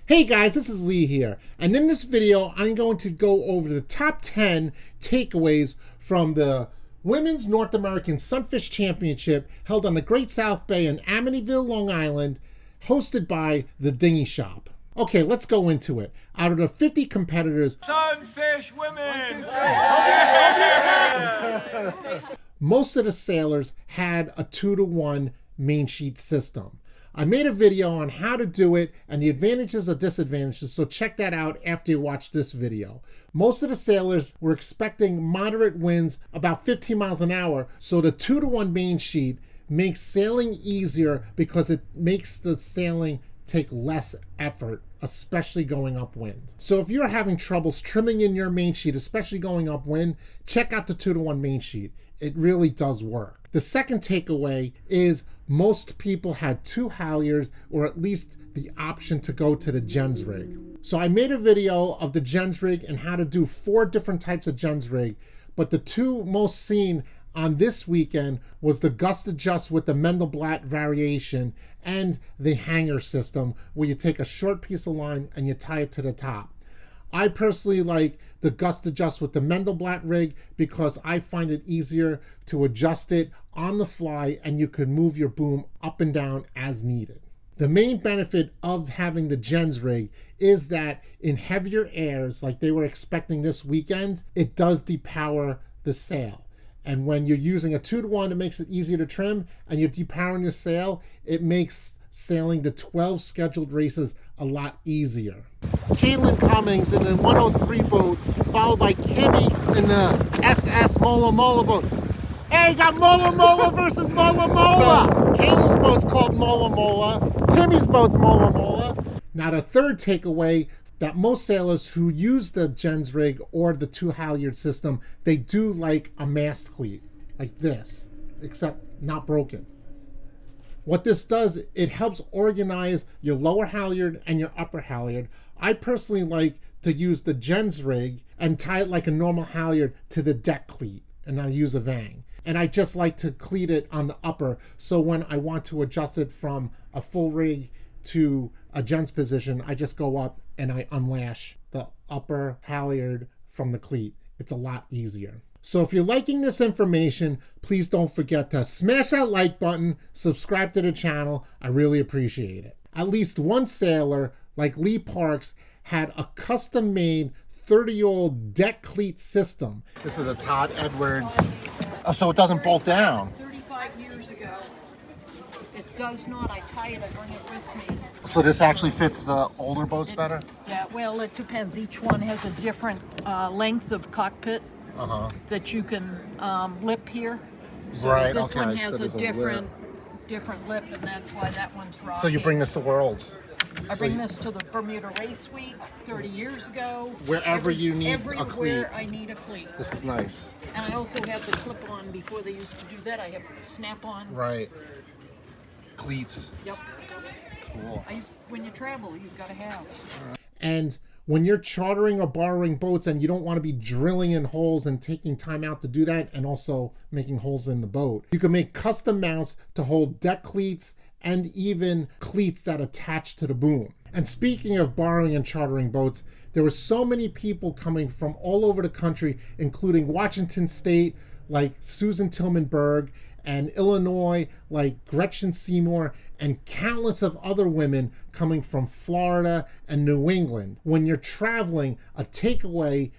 Hey guys, this is Lee here, and in this video I'm going to go over the top 10 takeaways from the Women's North American Sunfish Championship held on the Great South Bay in Amityville, Long Island, hosted by the Dinghy Shop. Okay, let's go into it. Out of the 50 competitors, Sunfish women! most of the sailors had a 2-to-1 main sheet system. I made a video on how to do it and the advantages and disadvantages, so check that out after you watch this video. Most of the sailors were expecting moderate winds, about 15 miles an hour, so the 2-to-1 main sheet makes sailing easier because it makes the sailing take less effort, especially going upwind. So if you're having troubles trimming in your main sheet, especially going upwind, check out the 2-to-1 main sheet. It really does work. The second takeaway is most people had 2 halyards, or at least the option to go to the gens rig. So I made a video of the gens rig and how to do 4 different types of gens rig, but the 2 most seen on this weekend was the gust adjust with the Mendelblatt variation and the hanger system, where you take a short piece of line and you tie it to the top. I personally like the gust adjust with the Mendelblatt rig because I find it easier to adjust it on the fly, and you can move your boom up and down as needed. The main benefit of having the gens rig is that in heavier airs like they were expecting this weekend, it does depower the sail. And when you're using a 2-to-1, it makes it easier to trim, and you're depowering your sail, it makes sailing the 12 scheduled races a lot easier. Caitlin Cummings in the 103 boat, followed by Kimmy in the SS Mola Mola boat. Hey, you got Mola Mola versus Mola Mola! So, Caitlin's boat's called Mola Mola, Kimmy's boat's Mola Mola. Now the third takeaway, that most sailors who use the gens rig or the 2-halyard system, they do like a mast cleat, like this, except not broken. What this does, it helps organize your lower halyard and your upper halyard. I personally like to use the gens rig and tie it like a normal halyard to the deck cleat, and I use a vang. And I just like to cleat it on the upper, so when I want to adjust it from a full rig to a gens position, I just go up and I unlash the upper halyard from the cleat. It's a lot easier. So if you're liking this information, please don't forget to smash that like button, subscribe to the channel. I really appreciate it. At least one sailor, like Lee Parks, had a custom-made 30-year-old deck cleat system. This is a Todd Edwards. Oh, so it doesn't bolt down. 35 years ago. It does not. I tie it, I bring it with me. So this actually fits the older boats better? Yeah, well, it depends. Each one has a different length of cockpit that you can lip here. So right, this okay. one has so a different lip, and that's why that one's raw. So you bring this to Worlds? I bring this to the Bermuda Race Week 30 years ago. Wherever you need a cleat. Everywhere I need a cleat. This is nice. And I also have the clip-on. Before they used to do that, I have snap-on. Right. Cleats. Yep. Cool. When you travel, you've got to have. And when you're chartering or borrowing boats and you don't want to be drilling in holes and taking time out to do that, and also making holes in the boat, you can make custom mounts to hold deck cleats and even cleats that attach to the boom. And speaking of borrowing and chartering boats, there were so many people coming from all over the country, including Washington State, like Susan Tillman Berg, and Illinois, like Gretchen Seymour, and countless of other women coming from Florida and New England. When you're traveling, a takeaway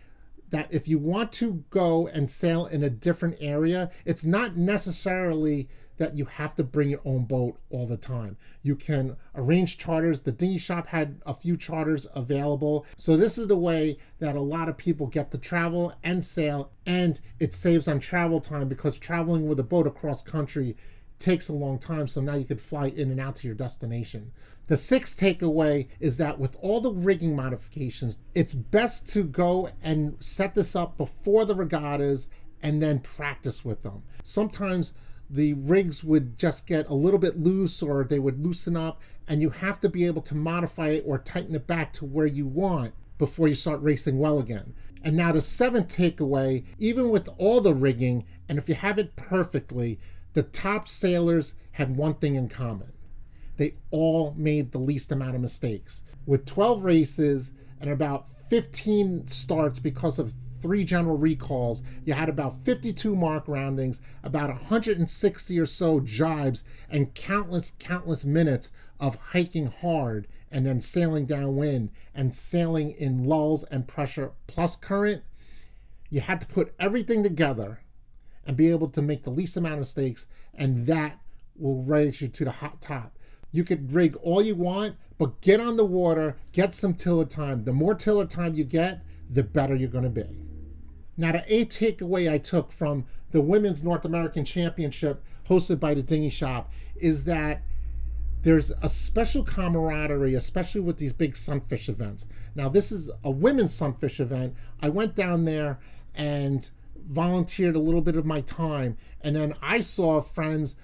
that if you want to go and sail in a different area, it's not necessarily that you have to bring your own boat all the time. You can arrange charters. The Dinghy Shop had a few charters available. So this is the way that a lot of people get to travel and sail, and it saves on travel time because traveling with a boat across country takes a long time, so now you could fly in and out to your destination. The sixth takeaway is that with all the rigging modifications, it's best to go and set this up before the regattas and then practice with them. Sometimes the rigs would just get a little bit loose, or they would loosen up, and you have to be able to modify it or tighten it back to where you want before you start racing well again. And now the seventh takeaway, even with all the rigging, and if you have it perfectly, the top sailors had one thing in common. They all made the least amount of mistakes. with 12 races and about 15 starts because of 3 general recalls. You had about 52 mark roundings, about 160 or so jibes, and countless minutes of hiking hard and then sailing downwind and sailing in lulls and pressure plus current. You had to put everything together and be able to make the least amount of mistakes, and that will raise you to the hot top. You could rig all you want, but get on the water, get some tiller time. The more tiller time you get, the better you're going to be. Now, the 8th takeaway I took from the Women's North American Championship hosted by the Dinghy Shop is that there's a special camaraderie, especially with these big sunfish events. Now, this is a women's sunfish event. I went down there and volunteered a little bit of my time, and then I saw friends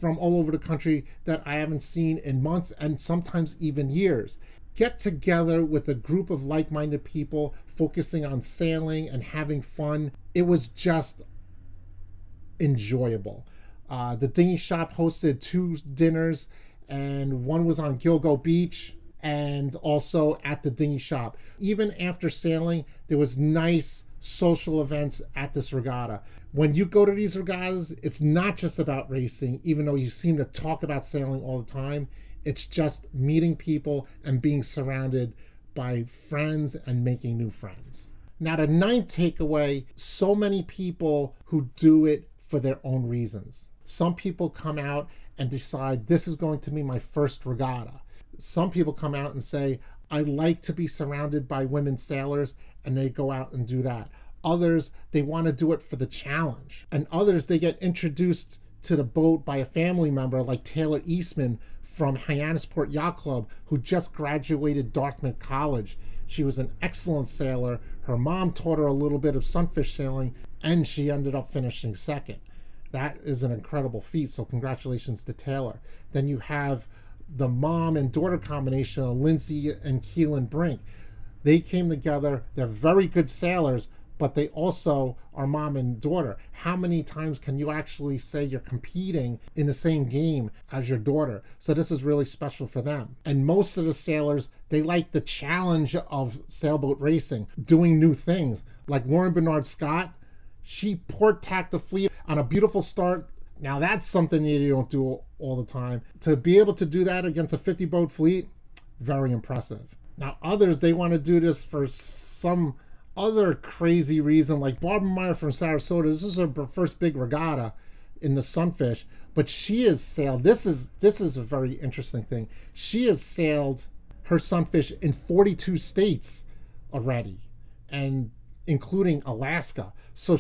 from all over the country that I haven't seen in months and sometimes even years get together with a group of like-minded people focusing on sailing and having fun. It was just enjoyable. The Dinghy Shop hosted 2 dinners, and one was on Gilgo Beach and also at the Dinghy Shop. Even after sailing, there was nice social events at this regatta. When you go to these regattas, it's not just about racing, even though you seem to talk about sailing all the time. It's just meeting people and being surrounded by friends and making new friends. Now, the 9th takeaway, so many people who do it for their own reasons. Some people come out and decide this is going to be my first regatta. Some people come out and say, I like to be surrounded by women sailors, and they go out and do that. Others, they want to do it for the challenge. And others, they get introduced to the boat by a family member like Taylor Eastman from Hyannisport Yacht Club, who just graduated Dartmouth College. She was an excellent sailor. Her mom taught her a little bit of sunfish sailing, and she ended up finishing second. That is an incredible feat, so congratulations to Taylor. Then you have the mom and daughter combination of Lindsay and Keelan Brink. They came together. They're very good sailors, but they also are mom and daughter. How many times can you actually say you're competing in the same game as your daughter? So this is really special for them. And most of the sailors, they like the challenge of sailboat racing, doing new things. Like Lauren Bernard Scott, she port tacked the fleet on a beautiful start. Now that's something that you don't do all the time. To be able to do that against a 50 boat fleet, very impressive. Now others, they want to do this for some other crazy reason, like Barbara Meyer from Sarasota. This is her first big regatta in the Sunfish, but she has sailed, this is a very interesting thing. She has sailed her Sunfish in 42 states already, and including Alaska. So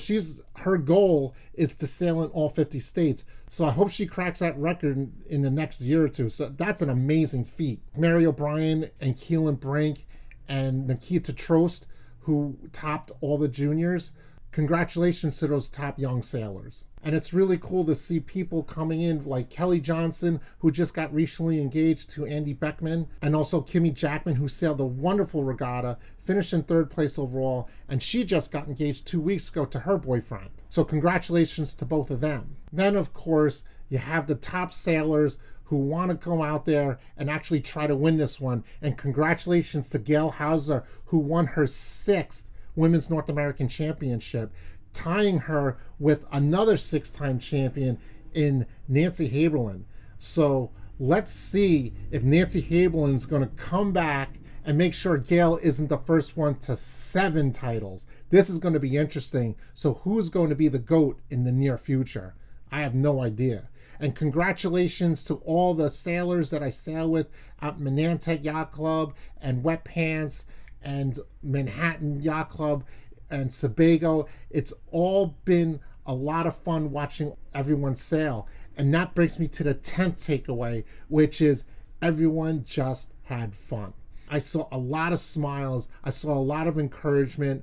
her goal is to sail in all 50 states. So I hope she cracks that record in the next year or two. So that's an amazing feat. Mary O'Brien and Keelan Brink and Nikita Trost, who topped all the juniors. Congratulations to those top young sailors. And it's really cool to see people coming in like Kelly Johnson, who just got recently engaged to Andy Beckman, and also Kimmy Jackman, who sailed a wonderful regatta, finished in 3rd place overall, and she just got engaged 2 weeks ago to her boyfriend. So congratulations to both of them. Then, of course, you have the top sailors who want to go out there and actually try to win this one. And congratulations to Gail Hauser, who won her 6th Women's North American Championship, tying her with another 6-time champion in Nancy Haberlin. So let's see if Nancy Haberlin is going to come back and make sure Gail isn't the first one to 7 titles. This is going to be interesting. So who's going to be the GOAT in the near future? I have no idea. And congratulations to all the sailors that I sail with at Menantek Yacht Club and Wet Pants and Manhattan Yacht Club and Sebago. It's all been a lot of fun watching everyone sail. And that brings me to the 10th takeaway, which is everyone just had fun. I saw a lot of smiles. I saw a lot of encouragement.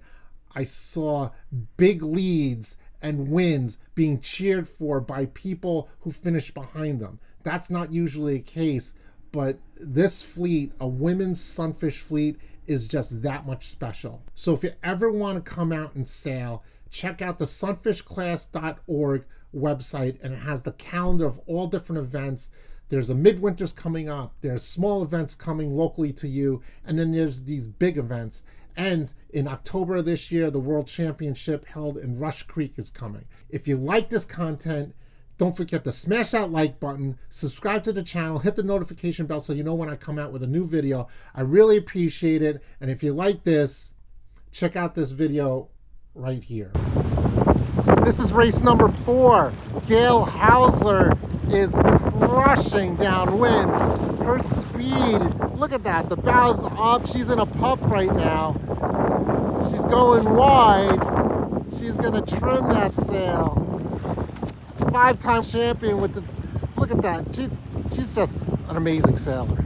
I saw big leads and wins being cheered for by people who finished behind them. That's not usually a case, but this fleet, a women's Sunfish fleet, is just that much special. So if you ever want to come out and sail, check out the sunfishclass.org website, and it has the calendar of all different events There's a midwinters coming up. There's small events coming locally to you. And then there's these big events. And in October of this year, the World Championship held in Rush Creek is coming. If you like this content, don't forget to smash that like button, subscribe to the channel, hit the notification bell so you know when I come out with a new video. I really appreciate it. And if you like this, check out this video right here. This is race number 4. Gail Hausler is crushing downwind. Her speed, look at that. The bow's up. She's in a puff right now. She's going wide. She's going to trim that sail. 5-time champion with the, look at that. She's just an amazing sailor.